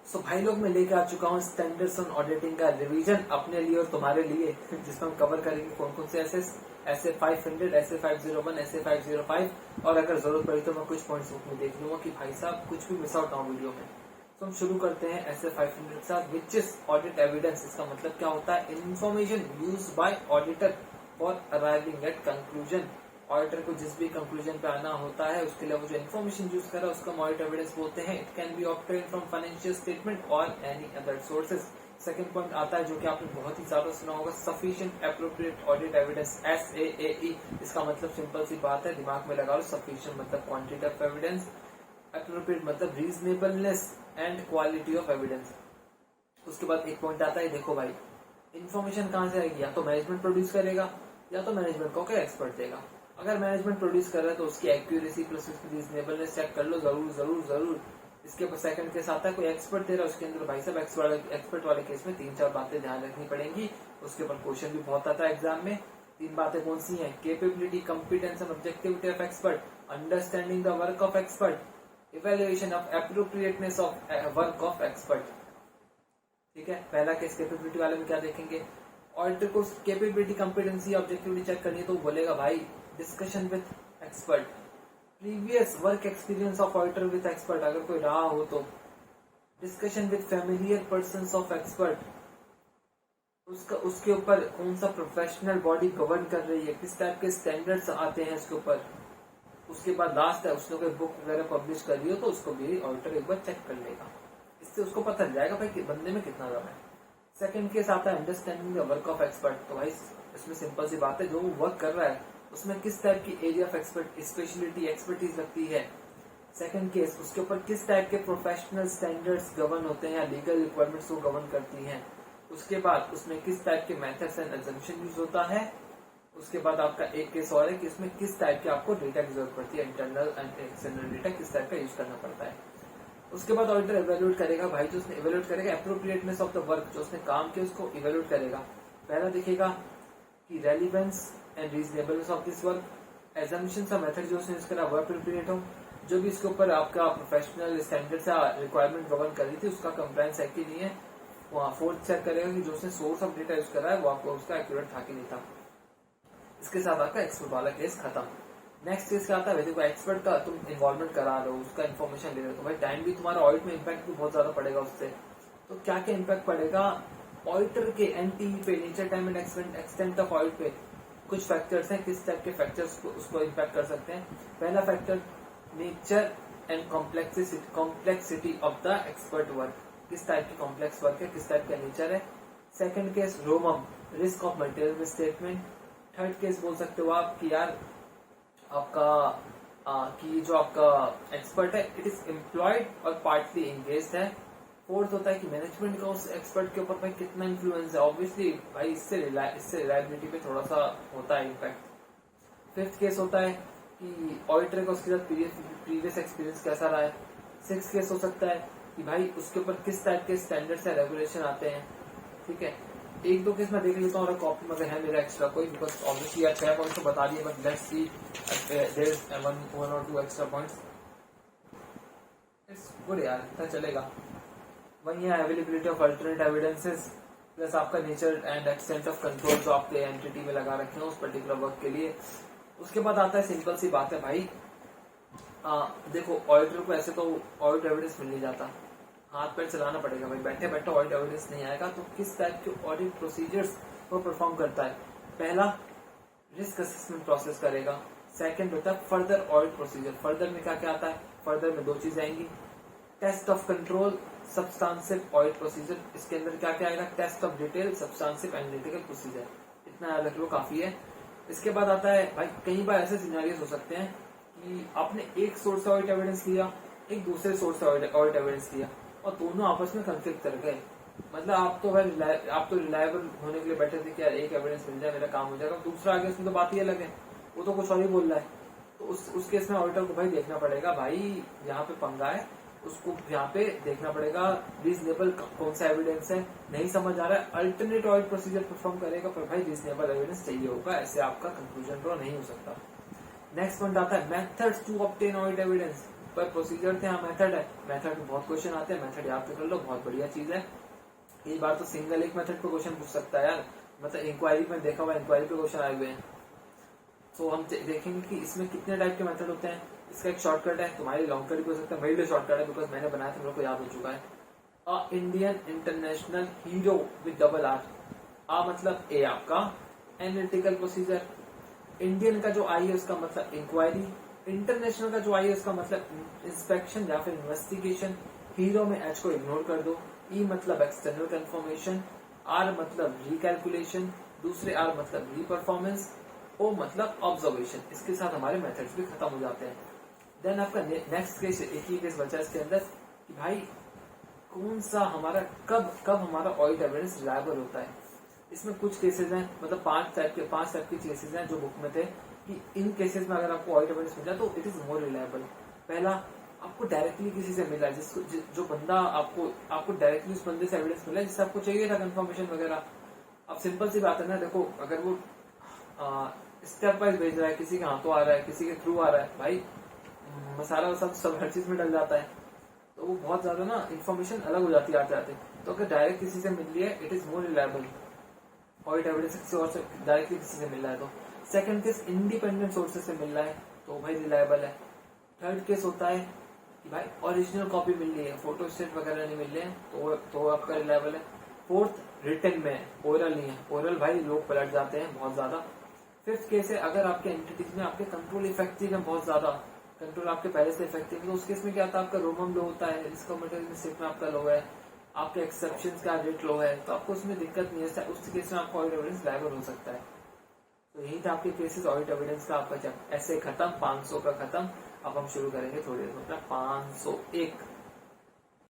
सो भाई लोग मैं लेके आ चुका हूँ स्टैंडर्ड्स ऑन ऑडिटिंग का रिवीजन अपने लिए और तुम्हारे लिए, जिसमें हम कवर करेंगे कौन कौन से ऐसे 500, ऐसे 501, ऐसे 505 और अगर जरूरत पड़ी तो मैं कुछ पॉइंट्स बुक में देख लूंगा कि भाई साहब कुछ भी मिस आउट ना हो वीडियो में। तो हम शुरू करते हैं ऐसे 500 के साथ, विच इज ऑडिट एविडेंस। इसका मतलब क्या होता है? Information use by auditor for arriving at conclusion. Auditor को जिस भी कंक्लूजन पे आना होता है उसके लिए वो जो इन्फॉर्मेशन यूज कर रहा है उसका हम ऑडिट एविडेंस बोलते हैं। It can be obtain from financial statement और any other sources. Second point आता है जो कि आपने बहुत ही ज्यादा सुना होगा, sufficient appropriate audit evidence, SAAE। इसका मतलब सिंपल सी बात है, दिमाग में लगा लो। सफिशिएंट मतलब क्वांटिटी ऑफ एविडेंस, एप्रोप्रिएट मतलब reasonableness and quality of evidence. उसके बाद एक पॉइंट आता है, देखो भाई इन्फॉर्मेशन कहाँ से आएगी? या तो मैनेजमेंट प्रोड्यूस करेगा या तो मैनेजमेंट को क्या एक्सपर्ट देगा। अगर मैनेजमेंट प्रोड्यूस कर रहा है तो उसकी एक्यूरेसी प्लस उसकी रीजनेबलनेस चेक कर लो जरूर जरूर जरूर। इसके ऊपर सेकंड केस आता है, कोई एक्सपर्ट दे रहा है उसके अंदर भाई साहब एक्सपर्ट वाले केस में 3-4 बातें ध्यान रखनी पड़ेंगी। उसके ऊपर क्वेश्चन भी बहुत आता है एग्जाम में। 3 बातें कौन सी हैं? Capability, competence and objectivity of expert, understanding the work of expert, evaluation of appropriateness of work of expert. ठीक है, पहला केस कैपेबिलिटी वाले में क्या देखेंगे? ऑडिटर को कैपेबिलिटी, कॉम्पिटेंसी, ऑब्जेक्टिविटी चेक करनी है तो बोलेगा भाई discussion with expert, previous work experience of auditor with expert अगर कोई रहा हो तो, discussion with familiar persons of expert, उसके ऊपर कौन सा प्रोफेशनल बॉडी गवर्न कर रही है, किस टाइप के स्टैंडर्ड्स आते हैं उसके ऊपर। उसके बाद लास्ट है, उसने कोई बुक वगैरह पब्लिश कर रही हो तो उसको भी ऑडिटर एक बार चेक कर लेगा। इससे उसको पता चल जाएगा भाई कि बंदे में कितना दम है। सेकंड केस आता है understanding the work of expert. तो भाई इसमें सिंपल सी बात है, जो वो वर्क कर रहा है उसमें किस टाइप की एरिया ऑफ स्पेशलिटी एक्सपर्टीज लगती है। सेकंड केस, उसके ऊपर किस टाइप के प्रोफेशनल स्टैंडर्ड्स गवर्न होते हैं या लीगल रिक्वायरमेंट्स को गवर्न करती हैं। उसके बाद उसमें किस टाइप के मेथड्स एंड अजम्पशन यूज होता है। उसके बाद आपका एक केस और है कि इसमें किस टाइप के आपको डेटा की जरूरत पड़ती है, इंटरनल एंड एक्सटर्नल डेटा किस टाइप का यूज करना पड़ता है। उसके बाद ऑडिटर इवेल्युएट करेगा, भाई जो उसने इवेल्युएट करेगा एप्रोप्रिएटनेस ऑफ द वर्क, जो उसने काम किया उसको इवेल्युएट करेगा। पहला देखेगा कि relevance and reasonableness of this work, assumptions और मेथड जो उसने यूज करा वो एप्रोप्रिएट हो, जो भी इसके ऊपर आपका प्रोफेशनल स्टैंडर्ड या रिक्वायरमेंट गवर्न कर रही थी उसका कंप्लायंस है कि नहीं है। वहाँ फोर्थ चेक करेगा कि जो उसने सोर्स ऑफ डेटा यूज करा है वो आपको उसका एक्यूरेट था कि नहीं था। इसके साथ आपका एक्सपर्ट वाला केस खत्म। नेक्स्ट केस क्या आता है? देखो एक्सपर्ट का तुम इन्वॉल्वमेंट करा रहे हो, उसका इन्फॉर्मेशन ले रहे हो तो भाई टाइम भी तुम्हारा ऑडिट में इम्पैक्ट भी बहुत ज्यादा पड़ेगा उससे। तो क्या क्या इम्पैक्ट पड़ेगा ऑडिटर के एनटीई पे, nature time and extent of audit पे। कुछ फैक्टर्स हैं, किस टाइप के फैक्टर्स उसको इम्पैक्ट कर सकते हैं। पहला factor nature and complexity of the expert work, किस टाइप की कॉम्प्लेक्स वर्क है, किस टाइप का नेचर है। Second case रोमम, risk of material misstatement. Third case बोल सकते हो आप कि यार आपका कि जो आपका एक्सपर्ट है इट इज एम्प्लॉयड और पार्टली एंगेज्ड है। फोर्थ होता है कि मैनेजमेंट का उस एक्सपर्ट के ऊपर भाई कितना इन्फ्लुएंस है। ऑब्वियसली भाई इससे रिलायबिलिटी पे थोड़ा सा होता है इम्पैक्ट। फिफ्थ केस होता है कि ऑडिटर का उसके साथ प्रीवियस एक्सपीरियंस कैसा रहा है। सिक्स केस हो सकता है कि भाई उसके ऊपर किस टाइप के स्टैंडर्ड्स या रेगुलेशन आते हैं। ठीक है, एक दो केस मैं देख लेता हूँ और कॉपी में है मेरा एक्स्ट्रा कोई, बिकॉज ऑब्वियसली यार 6 पॉइंट्स तो बता दिए, but let's see there is 1 or 2 extra points. It's good यार, इतना चलेगा। वही है availability of alternate evidences plus आपका nature and extent of control जो आपके एंटिटी में लगा रखे हैं उस पर्टिकुलर वर्क के लिए। उसके बाद आता है सिंपल सी बात है भाई, देखो ऑडिटर को ऐसे तो ऑडिट एविडेंस मिल नहीं जाता, हाथ पैर चलाना पड़ेगा भाई। बैठे बैठे ऑडिट एविडेंस नहीं आएगा तो किस टाइप के ऑडिट प्रोसीजर्स वो परफॉर्म करता है। पहला रिस्क असेसमेंट प्रोसेस करेगा। सेकंड होता है फर्दर ऑडिट प्रोसीजर। फर्दर में क्या क्या आता है? फर्दर में 2 चीजें आएंगी, test of control, substantive audit procedure. इसके अंदर क्या क्या आएगा? Test of detail, substantive analytical procedure. इतना याद रख लो, काफी है। इसके बाद आता है भाई कई बार ऐसे सिनेरियोस हो सकते हैं कि आपने एक सोर्स से ऑडिट एविडेंस लिया, एक दूसरे सोर्स से ऑडिट एविडेंस लिया और दोनों आपस में कंफ्लिक्ट कर गए। मतलब आप तो रिलायबल होने के लिए बैठे थे कि यार एक एविडेंस मिल जाए मेरा काम हो जाएगा, दूसरा आगे उसमें तो बात ही अलग है, वो तो कुछ और ही बोल रहा है। तो उस केस में ऑडिटर को भाई देखना पड़ेगा भाई यहाँ पे पंगा है, उसको यहाँ पे देखना पड़ेगा रीजनेबल कौन सा एविडेंस है। नहीं समझ आ रहा है अल्टरनेट ऑडिट प्रोसीजर परफॉर्म करेगा, पर भाई रीजनेबल एविडेंस चाहिए होगा, ऐसे आपका कंक्लूजन ड्रॉ नहीं हो सकता। नेक्स्ट पॉइंट आता है methods to obtain audit evidence. पर प्रोसीजर थे, यहाँ मेथड है। मेथड में बहुत क्वेश्चन आते हैं, मेथड याद कर लो, बहुत बढ़िया चीज है। इस बार तो सिंगल एक मेथड पे क्वेश्चन पूछ सकता है यार, मतलब इंक्वायरी में देखा हुआ, इंक्वायरी पे क्वेश्चन आए हुए हैं। तो हम देखेंगे कि इसमें कितने टाइप के मेथड होते हैं। इसका एक शॉर्टकट है, तुम्हारी लॉन्ग कट भी हो सकता है, मेरे लिए शॉर्टकट है बिकॉज मैंने बनाया था, मेरे को याद हो चुका है। A Indian international hero with double R. आ मतलब ए आपका एनालिटिकल प्रोसीजर, इंडियन का जो आई है उसका मतलब इंक्वायरी, इंटरनेशनल का जो आई है उसका मतलब इंस्पेक्शन या फिर इन्वेस्टिगेशन, हीरो में एच को इग्नोर कर दो, ई मतलब एक्सटर्नल कंफर्मेशन, आर मतलब रिकैलकुलेशन, दूसरे आर मतलब रीपरफॉर्मेंस, ओ मतलब ऑब्जर्वेशन। इसके साथ हमारे मेथड्स भी खत्म हो जाते हैं। देन आपका नेक्स्ट केस, एक ही केस बचा इसके अंदर कि भाई कौन सा हमारा कब हमारा ऑडिट एविडेंस रिलायबल होता है। इसमें कुछ केसेस हैं, मतलब पांच टाइप के केसेस हैं जो बुक में थे कि इन केसेस में अगर आपको ऑडिट एविडेंस मिला तो इट इज मोर रिलायबल। पहला, आपको डायरेक्टली किसी से मिला जिसको जो बंदा आपको डायरेक्टली उस बंदे से एविडेंस मिला जिससे आपको चाहिए था कंफर्मेशन वगैरह। अब सिंपल सी बात है ना, देखो अगर वो स्टेप वाइज भेज रहा है, किसी के हाथों आ रहा है, किसी के थ्रू आ रहा है, भाई मसाला वसाला सब हर चीज में डल जाता है, तो वो बहुत ज्यादा ना इन्फॉर्मेशन अलग हो जाती है आते आते। तो अगर डायरेक्ट किसी से मिल रही है it is more reliable, audit evidence किसी और से डायरेक्टली किसी से मिल रहा है तो। सेकंड केस, इंडिपेंडेंट सोर्सेज से मिल रहा है तो भाई रिलायबल है। थर्ड केस होता है कि भाई ओरिजिनल कॉपी मिल रही है, फोटो स्टेट वगैरह नहीं मिल रहे हैं तो आपका रिलायबल है। फोर्थ, रिटन में, ओरल नहीं है, ओरल भाई लोग पलट जाते हैं बहुत ज्यादा। फिफ्थ केस है, अगर आपके एंटिटीज में आपके कंट्रोल इफेक्टिव है बहुत ज्यादा, कंट्रोल आपके पहले से इफेक्टिव है, तो उस केस में क्या आता है, आपका रोमम लो होता है, रिस्क ऑफ मटेरियल मिस्टेक में आपका लो है, आपके एक्सेप्शन का रेट लो है, तो आपको उसमें दिक्कत नहीं है। उस केस में आपको ऑडिट एविडेंस लायबल हो सकता है। तो यही था आपके केसेस ऑडिट एविडेंस का। आपका ऐसे खत्म, 500 का खत्म। अब हम शुरू करेंगे थोड़ी देर, मतलब 501।